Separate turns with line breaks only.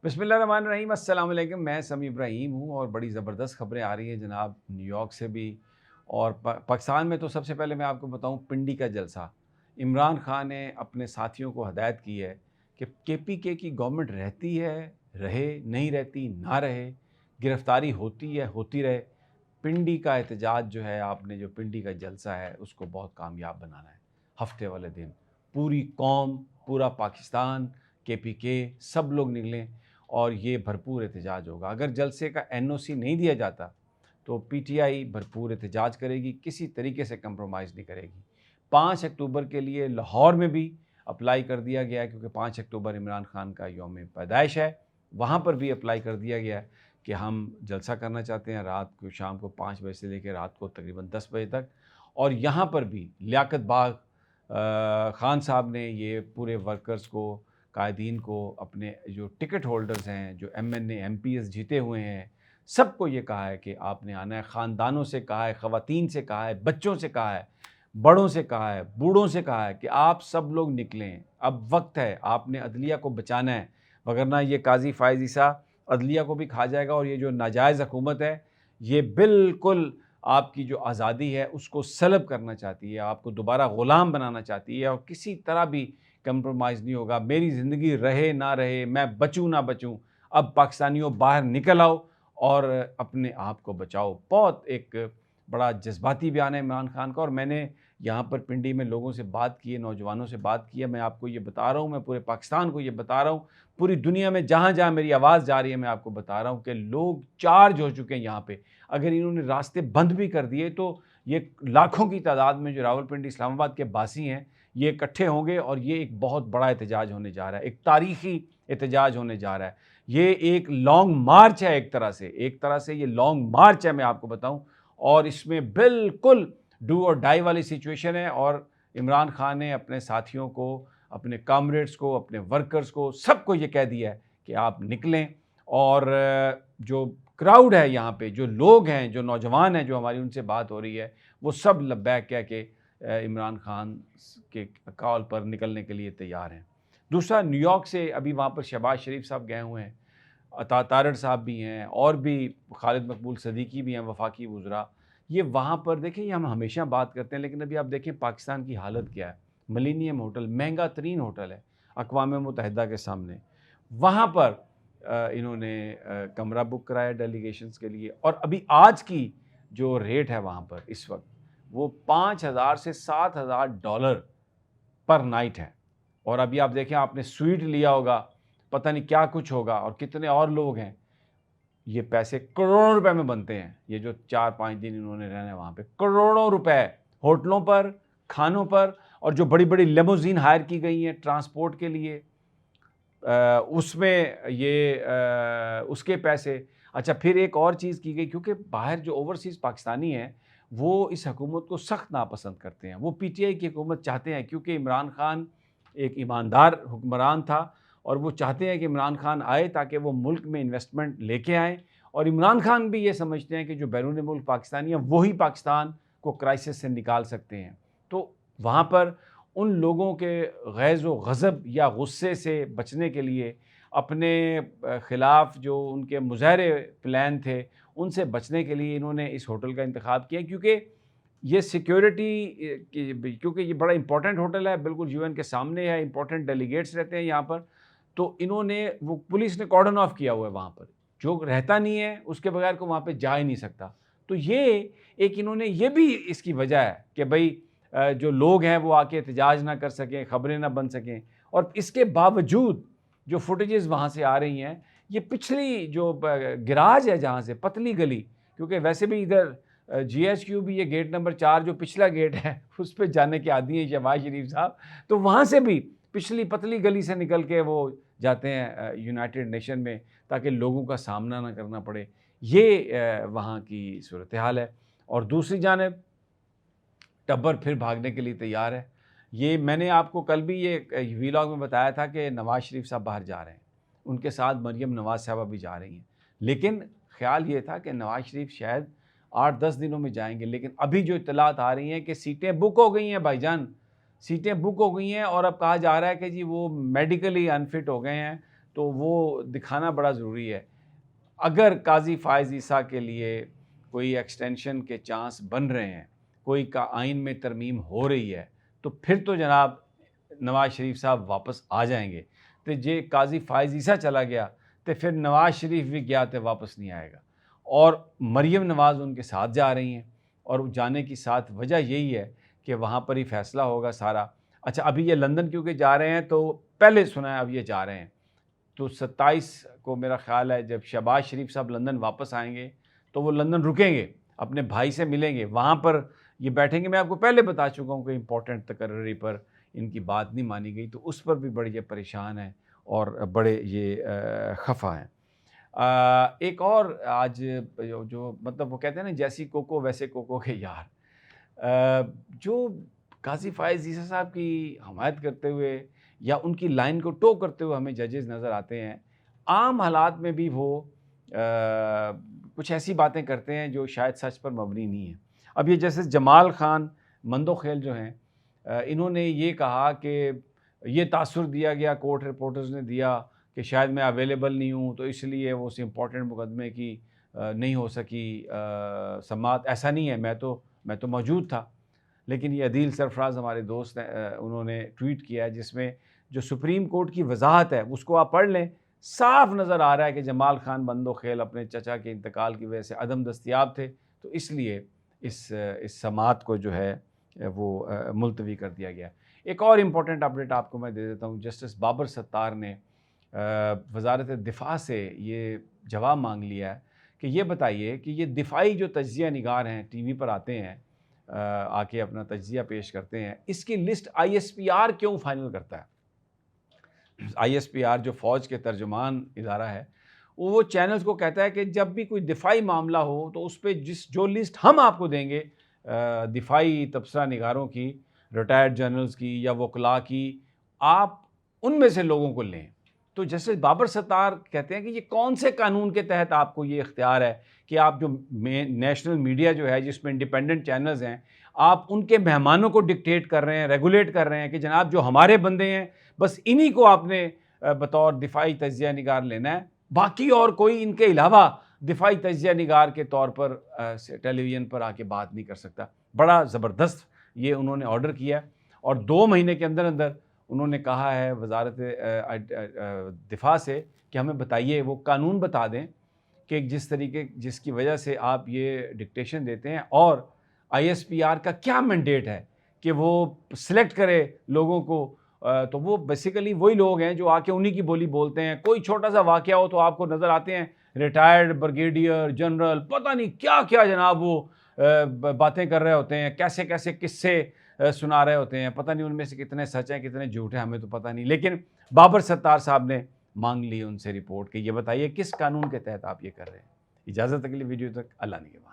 बिस्मिल्लाहिर्रहमानिर्रहीम, अस्सलाम वालेकुम। मैं समी इब्राहीम हूँ और बड़ी ज़बरदस्त खबरें आ रही हैं जनाब न्यूयॉर्क से भी। और पाकिस्तान में तो सबसे पहले मैं आपको बताऊँ, पिंडी का जलसा। इमरान खान ने अपने साथियों को हदायत की है कि केपीके की गवर्नमेंट रहती है, रहे, नहीं रहती ना रहे, गिरफ्तारी होती है, होती रहे। पिंडी का एहतजाज जो है, आपने जो पिंडी का जलसा है उसको बहुत कामयाब बनाना है। हफ्ते वाले दिन पूरी कौम, पूरा पाकिस्तान, केपीके सब लोग निकलें और ये भरपूर एहतजाज होगा। अगर जलसे का एनओसी नहीं दिया जाता तो पीटीआई भरपूर एहतजाज करेगी, किसी तरीके से कंप्रोमाइज़ नहीं करेगी। 5 अक्टूबर के लिए लाहौर में भी अप्लाई कर दिया गया है, क्योंकि 5 अक्टूबर इमरान खान का यौम पैदाइश है। वहाँ पर भी अप्लाई कर दिया गया है कि हम जलसा करना चाहते हैं रात को, शाम को 5 बजे से लेकर रात को तकरीबन 10 बजे तक। और यहाँ पर भी लियाकत बाग खान साहब ने ये पूरे वर्कर्स को, कायदीन को, अपने जो टिकट होल्डर्स हैं, जो एमएनए एमपीएस जीते हुए हैं, सबको ये कहा है कि आपने आना है। ख़ानदानों से कहा है, ख़वातीन से कहा है, बच्चों से कहा है, बड़ों से कहा है, बूढ़ों से कहा है कि आप सब लोग निकलें। अब वक्त है, आपने अदलिया को बचाना है, वगरना ये काजी फ़ायज़ ईसा अदलिया को भी खा जाएगा। और ये जो नाजायज़ हुकूमत है, ये बिल्कुल आपकी जो आज़ादी है उसको सलब करना चाहती है, आपको दोबारा ग़ुलाम बनाना चाहती है, और किसी तरह भी कंप्रोमाइज़ नहीं होगा। मेरी ज़िंदगी रहे ना रहे, मैं बचूँ ना बचूँ, अब पाकिस्तानियों बाहर निकल आओ और अपने आप को बचाओ। बहुत एक बड़ा जज्बाती बयान है इमरान खान का। और मैंने यहाँ पर पिंडी में लोगों से बात की है, नौजवानों से बात की है। मैं आपको ये बता रहा हूँ, मैं पूरे पाकिस्तान को ये बता रहा हूँ, पूरी दुनिया में जहाँ जहाँ मेरी आवाज़ जा रही है, मैं आपको बता रहा हूँ कि लोग चार्ज हो चुके हैं यहाँ पे। अगर इन्होंने रास्ते बंद भी कर दिए तो ये लाखों की तादाद में जो रावलपिंडी इस्लामाबाद के बासी हैं, ये इकट्ठे होंगे और ये एक बहुत बड़ा एहतजाज होने जा रहा है, एक तारीखी एहतजाज होने जा रहा है। ये एक लॉन्ग मार्च है, एक तरह से ये लॉन्ग मार्च है, मैं आपको बताऊं। और इसमें बिल्कुल डू और डाई वाली सिचुएशन है। और इमरान खान ने अपने साथियों को, अपने कामरेड्स को, अपने वर्कर्स को, सबको ये कह दिया है कि आप निकलें। और जो क्राउड है यहाँ पे, जो लोग हैं, जो नौजवान हैं, जो हमारी उनसे बात हो रही है, वो सब लब्बैक कह के इमरान खान के कॉल पर निकलने के लिए तैयार हैं। दूसरा, न्यूयॉर्क से अभी वहाँ पर शहबाज शरीफ साहब गए हुए हैं, अता तारड़ साहब भी हैं, और भी खालिद मकबूल सदीकी भी हैं, वफाकी वज़रा। ये वहाँ पर देखें, ये हम हमेशा बात करते हैं, लेकिन अभी आप देखें पाकिस्तान की हालत क्या है। मिलेनियम होटल महंगा तरीन होटल है अक़वाम मुत्तहिदा के सामने, वहाँ पर इन्होंने कमरा बुक कराया डेलीगेशंस के लिए। और अभी आज की जो रेट है वहाँ पर इस वक्त, वो 5,000 से $7,000 पर नाइट है। और अभी आप देखें, आपने स्वीट लिया होगा, पता नहीं क्या कुछ होगा, और कितने और लोग हैं। ये पैसे करोड़ों रुपए में बनते हैं। ये जो 4-5 दिन इन्होंने रहना है वहाँ पे, करोड़ों रुपए होटलों पर, खानों पर। और जो बड़ी बड़ी लेमोजीन हायर की गई हैं ट्रांसपोर्ट के लिए, उसमें ये उसके पैसे। अच्छा, फिर एक और चीज़ की गई, क्योंकि बाहर जो ओवरसीज़ पाकिस्तानी हैं वो इस हुकूमत को सख्त नापसंद करते हैं। वो पीटीआई की हुकूमत चाहते हैं, क्योंकि इमरान खान एक ईमानदार हुक्मरान था, और वो चाहते हैं कि इमरान खान आए ताकि वो मुल्क में इन्वेस्टमेंट लेके आएँ। और इमरान खान भी ये समझते हैं कि जो बैरून मुल्क पाकिस्तानी हैं, वही पाकिस्तान को क्राइसिस से निकाल सकते हैं। तो वहाँ पर उन लोगों के गैज़ व ग़ज़ब या गुस्से से बचने के लिए, अपने ख़िलाफ़ जो उनके मुज़ाहरे प्लान थे, उनसे बचने के लिए इन्होंने इस होटल का इंतख़ाब किया। क्योंकि ये सिक्योरिटी क्योंकि ये बड़ा इंपॉर्टेंट होटल है, बिल्कुल यूएन के सामने है, इंपॉर्टेंट डेलीगेट्स रहते हैं यहाँ पर। तो इन्होंने, वो पुलिस ने कॉर्डन ऑफ किया हुआ है वहाँ पर, जो रहता नहीं है उसके बगैर को वहाँ पे जा ही नहीं सकता। तो ये एक इन्होंने, ये भी इसकी वजह है कि भाई जो लोग हैं वो आके एहतजाज ना कर सकें, ख़बरें ना बन सकें। और इसके बावजूद जो फुटेजेस वहाँ से आ रही हैं, ये पिछली जो गिराज है जहाँ से, पतली गली, क्योंकि वैसे भी इधर जीएचक्यू भी, ये गेट नंबर 4 जो पिछला गेट है उस पे जाने के आदी हैं शहबाज शरीफ साहब। तो वहाँ से भी पिछली पतली गली से निकल के वो जाते हैं यूनाइटेड नेशन में, ताकि लोगों का सामना ना करना पड़े। ये वहाँ की सूरत हाल है। और दूसरी जानिब टब्बर फिर भागने के लिए तैयार है। ये मैंने आपको कल भी ये वीलॉग में बताया था कि नवाज़ शरीफ साहब बाहर जा रहे हैं, उनके साथ मरियम नवाज़ साहबा भी जा रही हैं। लेकिन ख़्याल ये था कि नवाज़ शरीफ शायद 8-10 दिनों में जाएंगे, लेकिन अभी जो इत्तलात आ रही हैं कि सीटें बुक हो गई हैं भाईजान, सीटें बुक हो गई हैं। और अब कहा जा रहा है कि जी वो मेडिकली अनफिट हो गए हैं, तो वो दिखाना बड़ा ज़रूरी है। अगर काज़ी फ़ाइज़ ईसा के लिए कोई एक्सटेंशन के चांस बन रहे हैं, कोई का आइन में तरमीम हो रही है, तो फिर तो जनाब नवाज़ शरीफ साहब वापस आ जाएंगे। तो जे काज़ी फ़ाइज़ ईसा चला गया तो फिर नवाज़ शरीफ भी गया तो वापस नहीं आएगा। और मरियम नवाज़ उनके साथ जा रही हैं, और जाने की साथ वजह यही है कि वहाँ पर ही फ़ैसला होगा सारा। अच्छा, अभी ये लंदन क्योंकि जा रहे हैं, तो पहले सुना है अब ये जा रहे हैं, तो 27 को मेरा ख़्याल है जब शहबाज शरीफ साहब लंदन वापस आएँगे, तो वो लंदन रुकेंगे, अपने भाई से मिलेंगे, वहाँ पर ये बैठेंगे। मैं आपको पहले बता चुका हूँ कि इम्पोर्टेंट तकर्री पर इनकी बात नहीं मानी गई, तो उस पर भी बड़े ये परेशान हैं और बड़े ये खफ़ा हैं। एक और आज जो मतलब वो कहते हैं ना, जैसी कोको वैसे कोको के यार। जो काज़ी फ़ाइज़ ईसा साहब की हमायत करते हुए या उनकी लाइन को टो करते हुए हमें जजेस नज़र आते हैं, आम हालात में भी वो कुछ ऐसी बातें करते हैं जो शायद सच पर मबनी नहीं है। अब ये जैसे जमाल खान मंदोखेल जो हैं, इन्होंने ये कहा कि ये तासुर दिया गया, कोर्ट रिपोर्टर्स ने दिया कि शायद मैं अवेलेबल नहीं हूँ, तो इसलिए वो उस इम्पोर्टेंट मुकदमे की नहीं हो सकी समाअत। ऐसा नहीं है, मैं तो मौजूद था। लेकिन ये अदील सरफराज हमारे दोस्त हैं, उन्होंने ट्वीट किया है जिसमें जो सुप्रीम कोर्ट की वजाहत है उसको आप पढ़ लें। साफ नज़र आ रहा है कि जमाल खान बंदोखेल अपने चचा के इंतकाल की वजह से अदम दस्तयाब थे, तो इसलिए इस समाअत को जो है वो मुलतवी कर दिया गया। एक और इम्पोर्टेंट अपडेट आपको मैं दे देता हूँ। जस्टिस बाबर सत्तार ने वज़ारत दिफ़ा से ये जवाब मांग लिया है कि ये बताइए कि ये दिफ़ाई जो तज्ज़िया निगार हैं, टीवी पर आते हैं, आके अपना तज्ज़िया पेश करते हैं, इसकी लिस्ट ISPR क्यों फ़ाइनल करता है? ISPR जो फ़ौज के तर्जुमान इदारा है, वो चैनल्स को कहता है कि जब भी कोई दिफ़ाई मामला हो तो उस पे जो लिस्ट हम आपको देंगे दिफ़ाई तबसरा निगारों की, रिटायर्ड जनरल्स की या वकला की, आप उनमें से लोगों को लें। तो जस्टिस बाबर सत्तार कहते हैं कि ये कौन से कानून के तहत आपको ये इख्तियार है कि आप जो नेशनल मीडिया जो है जिसमें इंडिपेंडेंट चैनल्स हैं, आप उनके मेहमानों को डिक्टेट कर रहे हैं, रेगुलेट कर रहे हैं कि जनाब जो हमारे बंदे हैं बस इन्हीं को आपने बतौर दिफाई तज्जिया निगार लेना है, बाकी और कोई इनके अलावा दिफाई तज्जिया निगार के तौर पर टेलीविज़न पर आके बात नहीं कर सकता। बड़ा ज़बरदस्त ये उन्होंने ऑर्डर किया है, और 2 महीने के अंदर अंदर उन्होंने कहा है वज़ारत दिफ़ा से कि हमें बताइए, वो कानून बता दें कि जिसकी वजह से आप ये डिक्टेशन देते हैं, और ISPR का क्या मैंडेट है कि वो सिलेक्ट करे लोगों को। तो वो बेसिकली वही लोग हैं जो आके उन्हीं की बोली बोलते हैं। कोई छोटा सा वाक़या हो तो आपको नज़र आते हैं रिटायर्ड ब्रिगेडियर जनरल, पता नहीं क्या क्या जनाब वो बातें कर रहे होते हैं, कैसे कैसे किस्से सुना रहे होते हैं। पता नहीं उनमें से कितने सच हैं कितने झूठ हैं, हमें तो पता नहीं। लेकिन बाबर सत्तार साहब ने मांग ली उनसे रिपोर्ट कि ये बताइए किस कानून के तहत आप ये कर रहे हैं। इजाज़त के लिए वीडियो तक, अल्लाह निगहबान।